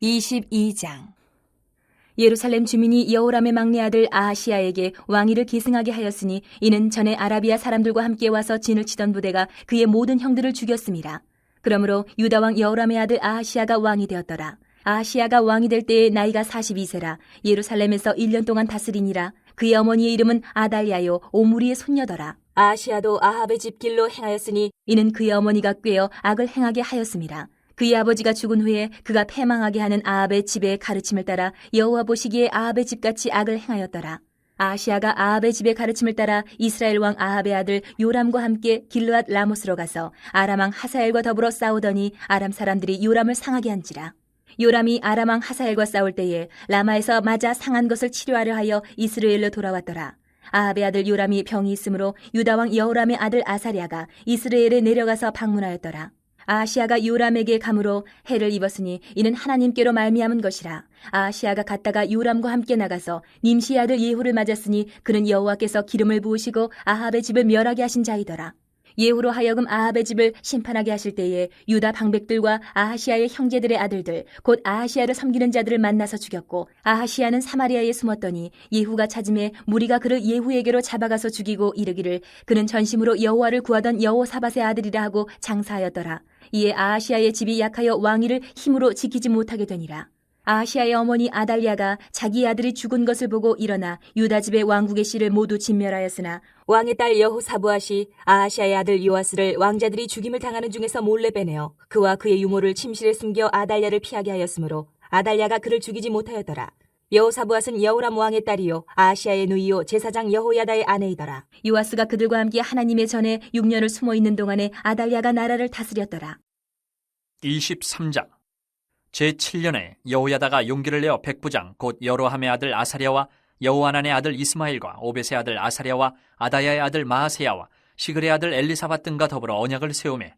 22장. 예루살렘 주민이 여호람의 막내 아들 아하시야에게 왕위를 계승하게 하였으니 이는 전에 아라비아 사람들과 함께 와서 진을 치던 부대가 그의 모든 형들을 죽였습니다. 그러므로 유다 왕 여호람의 아들 아하시야가 왕이 되었더라. 아하시야가 왕이 될 때에 나이가 42세라 예루살렘에서 1년 동안 다스리니라. 그의 어머니의 이름은 아달랴요 오므리의 손녀더라. 아하시야도 아합의 집 길로 행하였으니 이는 그의 어머니가 꾀어 악을 행하게 하였음이라. 그의 아버지가 죽은 후에 그가 패망하게 하는 아합의 집의 가르침을 따라 여호와 보시기에 아합의 집같이 악을 행하였더라. 아하시야가 아합의 집의 가르침을 따라 이스라엘 왕 아합의 아들 요람과 함께 길르앗 라모스로 가서 아람 왕 하사엘과 더불어 싸우더니 아람 사람들이 요람을 상하게 한지라. 요람이 아람 왕 하사엘과 싸울 때에 라마에서 맞아 상한 것을 치료하려 하여 이스라엘로 돌아왔더라. 아합의 아들 요람이 병이 있으므로 유다 왕 여호람의 아들 아사랴가 이스라엘에 내려가서 방문하였더라. 아하시야가 요람에게 감으로 해를 입었으니 이는 하나님께로 말미암은 것이라. 아하시야가 갔다가 요람과 함께 나가서 님시의 아들 예후를 맞았으니 그는 여호와께서 기름을 부으시고 아합의 집을 멸하게 하신 자이더라. 예후로 하여금 아합의 집을 심판하게 하실 때에 유다 방백들과 아하시야의 형제들의 아들들 곧 아하시야를 섬기는 자들을 만나서 죽였고 아하시야는 사마리아에 숨었더니 예후가 찾음에 무리가 그를 예후에게로 잡아가서 죽이고 이르기를 그는 전심으로 여호와를 구하던 여호사밧의 아들이라 하고 장사하였더라. 이에 아하시야의 집이 약하여 왕위를 힘으로 지키지 못하게 되니라. 아하시야의 어머니 아달랴가 자기 아들이 죽은 것을 보고 일어나 유다 집의 왕국의 씨를 모두 진멸하였으나 왕의 딸 여호사부앗이 아하시야의 아들 요아스를 왕자들이 죽임을 당하는 중에서 몰래 빼내어 그와 그의 유모를 침실에 숨겨 아달랴를 피하게 하였으므로 아달랴가 그를 죽이지 못하였더라. 여호사부앗은 여호람 왕의 딸이요 아하시야의 누이요 제사장 여호야다의 아내이더라. 요아스가 그들과 함께 하나님의 전에 6년을 숨어 있는 동안에 아달랴가 나라를 다스렸더라. 23장. 제7년에 여호야다가 용기를 내어 백부장 곧 여로함의 아들 아사랴와 여호하난의 아들 이스마엘과 오벳의 아들 아사랴와 아다야의 아들 마하세야와 시글의 아들 엘리사밧 등과 더불어 언약을 세우매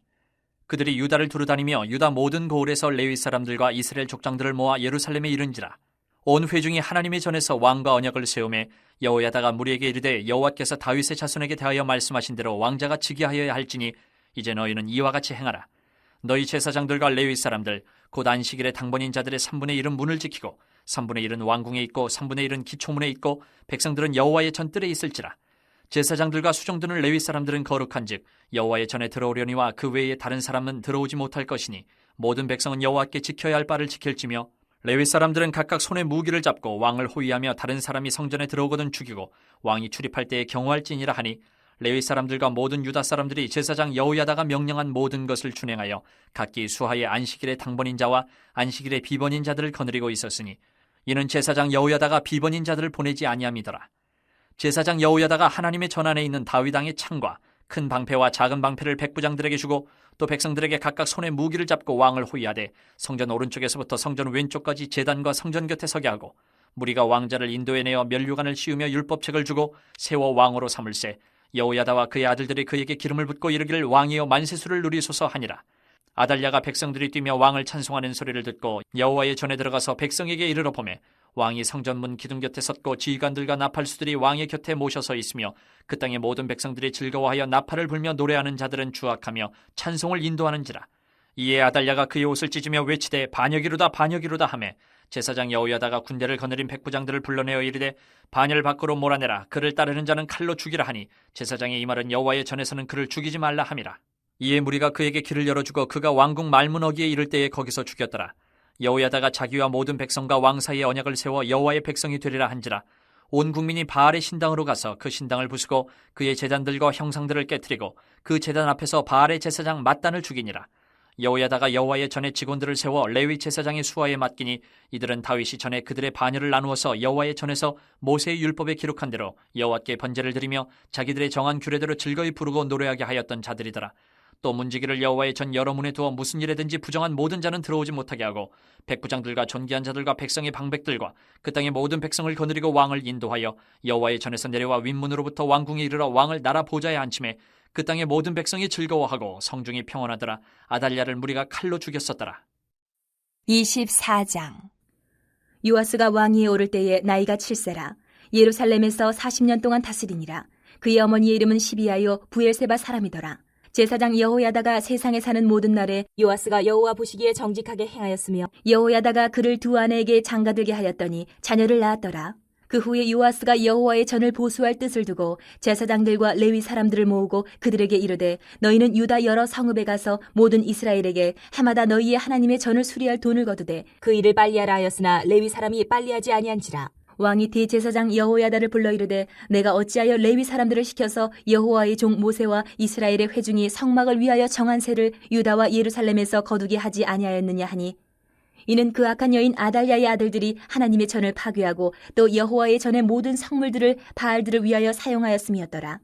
그들이 유다를 두루다니며 유다 모든 고을에서 레위 사람들과 이스라엘 족장들을 모아 예루살렘에 이른지라. 온 회중이 하나님의 전에서 왕과 언약을 세우매 여호야다가 무리에게 이르되 여호와께서 다윗의 자손에게 대하여 말씀하신 대로 왕자가 즉위하여야 할지니 이제 너희는 이와 같이 행하라. 너희 제사장들과 레위 사람들 곧 안식일의 당번인 자들의 3분의 1은 문을 지키고 3분의 1은 왕궁에 있고 3분의 1은 기초문에 있고 백성들은 여호와의 전뜰에 있을지라. 제사장들과 수종드는 레위 사람들은 거룩한즉 여호와의 전에 들어오려니와 그 외에 다른 사람은 들어오지 못할 것이니 모든 백성은 여호와께 지켜야 할 바를 지킬지며 레위 사람들은 각각 손에 무기를 잡고 왕을 호위하며 다른 사람이 성전에 들어오거든 죽이고 왕이 출입할 때에 경호할지니라 하니 레위 사람들과 모든 유다 사람들이 제사장 여호야다가 명령한 모든 것을 준행하여 각기 수하의 안식일의 당번인 자와 안식일의 비번인 자들을 거느리고 있었으니 이는 제사장 여호야다가 비번인 자들을 보내지 아니함이더라. 제사장 여호야다가 하나님의 전안에 있는 다윗 왕의 창과 큰 방패와 작은 방패를 백부장들에게 주고 또 백성들에게 각각 손에 무기를 잡고 왕을 호위하되 성전 오른쪽에서부터 성전 왼쪽까지 제단과 성전 곁에 서게 하고 무리가 왕자를 인도해내어 면류관을 씌우며 율법책을 주고 세워 왕으로 삼을세 여호야다와 그의 아들들이 그에게 기름을 붓고 이르기를 왕이여 만세수를 누리소서 하니라. 아달랴가 백성들이 뛰며 왕을 찬송하는 소리를 듣고 여호와의 전에 들어가서 백성에게 이르러 보매 왕이 성전문 기둥 곁에 섰고 지휘관들과 나팔수들이 왕의 곁에 모셔서 있으며 그 땅의 모든 백성들이 즐거워하여 나팔을 불며 노래하는 자들은 주악하며 찬송을 인도하는지라. 이에 아달랴가 그의 옷을 찢으며 외치되 반역이로다 반역이로다 하매 제사장 여호야다가 군대를 거느린 백부장들을 불러내어 이르되 반열 밖으로 몰아내라. 그를 따르는 자는 칼로 죽이라 하니 제사장의 이 말은 여호와의 전에서는 그를 죽이지 말라 함이라. 이에 무리가 그에게 길을 열어주고 그가 왕궁 말문어기에 이를 때에 거기서 죽였더라. 여호야다가 자기와 모든 백성과 왕 사이에 언약을 세워 여호와의 백성이 되리라 한지라. 온 국민이 바알의 신당으로 가서 그 신당을 부수고 그의 제단들과 형상들을 깨뜨리고 그 제단 앞에서 바알의 제사장 맏단을 죽이니라. 여호야다가 여호와의 전에 직원들을 세워 레위 제사장의 수하에 맡기니 이들은 다윗이 전에 그들의 반열을 나누어서 여호와의 전에서 모세의 율법에 기록한 대로 여호와께 번제를 드리며 자기들의 정한 규례대로 즐거이 부르고 노래하게 하였던 자들이더라. 또 문지기를 여호와의 전 여러 문에 두어 무슨 일에든지 부정한 모든 자는 들어오지 못하게 하고 백부장들과 존귀한 자들과 백성의 방백들과 그 땅의 모든 백성을 거느리고 왕을 인도하여 여호와의 전에서 내려와 윗문으로부터 왕궁에 이르러 왕을 나라 보좌에 앉히매 그 땅의 모든 백성이 즐거워하고 성중이 평온하더라. 아달랴를 무리가 칼로 죽였었더라. 24장. 요아스가 왕위에 오를 때에 나이가 7세라. 예루살렘에서 40년 동안 다스리니라. 그의 어머니의 이름은 시비아요 부엘세바 사람이더라. 제사장 여호야다가 세상에 사는 모든 날에 요아스가 여호와 보시기에 정직하게 행하였으며 여호야다가 그를 두 아내에게 장가들게 하였더니 자녀를 낳았더라. 그 후에 요아스가 여호와의 전을 보수할 뜻을 두고 제사장들과 레위 사람들을 모으고 그들에게 이르되 너희는 유다 여러 성읍에 가서 모든 이스라엘에게 해마다 너희의 하나님의 전을 수리할 돈을 거두되 그 일을 빨리하라 하였으나 레위 사람이 빨리하지 아니한지라. 왕이 대제사장 여호야다를 불러 이르되 내가 어찌하여 레위 사람들을 시켜서 여호와의 종 모세와 이스라엘의 회중이 성막을 위하여 정한 세를 유다와 예루살렘에서 거두게 하지 아니하였느냐 하니 이는 그 악한 여인 아달랴의 아들들이 하나님의 전을 파괴하고 또 여호와의 전의 모든 성물들을 바알들을 위하여 사용하였음이었더라.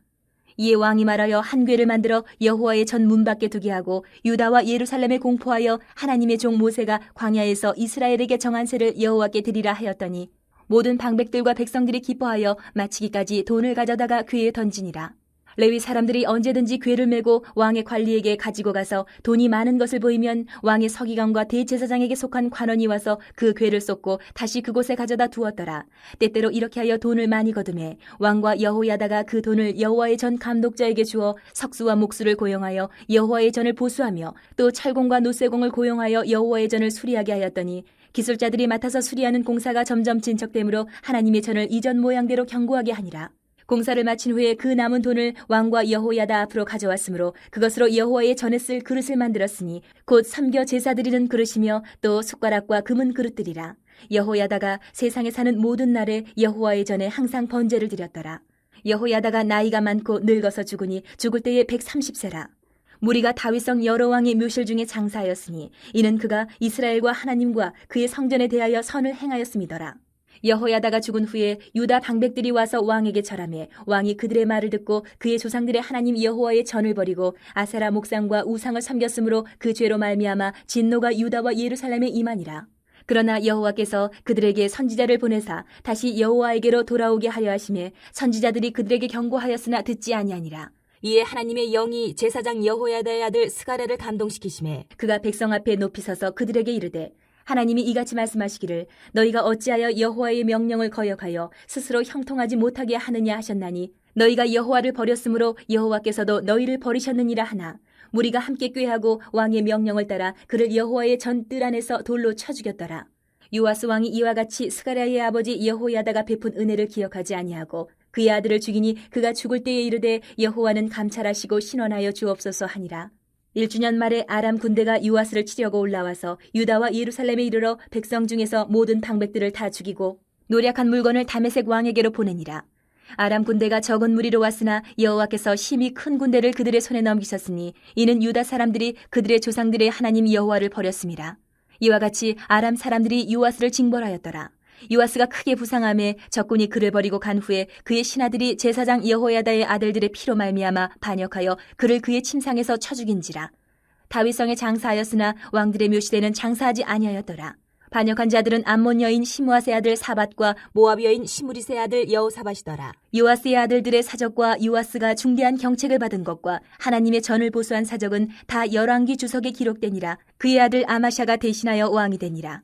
이에 왕이 말하여 한 궤를 만들어 여호와의 전 문 밖에 두게 하고 유다와 예루살렘에 공포하여 하나님의 종 모세가 광야에서 이스라엘에게 정한 세를 여호와께 드리라 하였더니 모든 방백들과 백성들이 기뻐하여 마치기까지 돈을 가져다가 궤에 던지니라. 레위 사람들이 언제든지 궤를 메고 왕의 관리에게 가지고 가서 돈이 많은 것을 보이면 왕의 서기관과 대제사장에게 속한 관원이 와서 그 궤를 쏟고 다시 그곳에 가져다 두었더라. 때때로 이렇게 하여 돈을 많이 거두매 왕과 여호야다가 그 돈을 여호와의 전 감독자에게 주어 석수와 목수를 고용하여 여호와의 전을 보수하며 또 철공과 노쇠공을 고용하여 여호와의 전을 수리하게 하였더니 기술자들이 맡아서 수리하는 공사가 점점 진척되므로 하나님의 전을 이전 모양대로 견고하게 하니라. 공사를 마친 후에 그 남은 돈을 왕과 여호야다 앞으로 가져왔으므로 그것으로 여호와의 전에 쓸 그릇을 만들었으니 곧 섬겨 제사 드리는 그릇이며 또 숟가락과 금은 그릇들이라. 여호야다가 세상에 사는 모든 날에 여호와의 전에 항상 번제를 드렸더라. 여호야다가 나이가 많고 늙어서 죽으니 죽을 때에 130세라. 무리가 다윗성 여러 왕의 묘실 중에 장사하였으니 이는 그가 이스라엘과 하나님과 그의 성전에 대하여 선을 행하였음이더라. 여호야다가 죽은 후에 유다 방백들이 와서 왕에게 절하매 왕이 그들의 말을 듣고 그의 조상들의 하나님 여호와의 전을 버리고 아세라 목상과 우상을 섬겼으므로 그 죄로 말미암아 진노가 유다와 예루살렘에 임하니라. 그러나 여호와께서 그들에게 선지자를 보내사 다시 여호와에게로 돌아오게 하려 하심에 선지자들이 그들에게 경고하였으나 듣지 아니하니라. 이에 하나님의 영이 제사장 여호야다의 아들 스가랴를 감동시키심에 그가 백성 앞에 높이 서서 그들에게 이르되 하나님이 이같이 말씀하시기를 너희가 어찌하여 여호와의 명령을 거역하여 스스로 형통하지 못하게 하느냐 하셨나니 너희가 여호와를 버렸으므로 여호와께서도 너희를 버리셨느니라 하나 무리가 함께 꾀하고 왕의 명령을 따라 그를 여호와의 전 뜰 안에서 돌로 쳐 죽였더라. 요아스 왕이 이와 같이 스가랴의 아버지 여호야다가 베푼 은혜를 기억하지 아니하고 그의 아들을 죽이니 그가 죽을 때에 이르되 여호와는 감찰하시고 신원하여 주옵소서 하니라. 1주년 말에 아람 군대가 요아스를 치려고 올라와서 유다와 예루살렘에 이르러 백성 중에서 모든 방백들을 다 죽이고 노략한 물건을 다메섹 왕에게로 보내니라. 아람 군대가 적은 무리로 왔으나 여호와께서 심히 큰 군대를 그들의 손에 넘기셨으니 이는 유다 사람들이 그들의 조상들의 하나님 여호와를 버렸음이라. 이와 같이 아람 사람들이 요아스를 징벌하였더라. 요아스가 크게 부상하며 적군이 그를 버리고 간 후에 그의 신하들이 제사장 여호야다의 아들들의 피로 말미암아 반역하여 그를 그의 침상에서 쳐 죽인지라. 다윗성에 장사하였으나 왕들의 묘시대는 장사하지 아니하였더라. 반역한 자들은 암몬 여인 시므아세 아들 사밧과 모압 여인 시므리세 아들 여호사밧이더라. 요아스의 아들들의 사적과 요아스가 중대한 경책을 받은 것과 하나님의 전을 보수한 사적은 다 열왕기 주석에 기록되니라. 그의 아들 아마샤가 대신하여 왕이 되니라.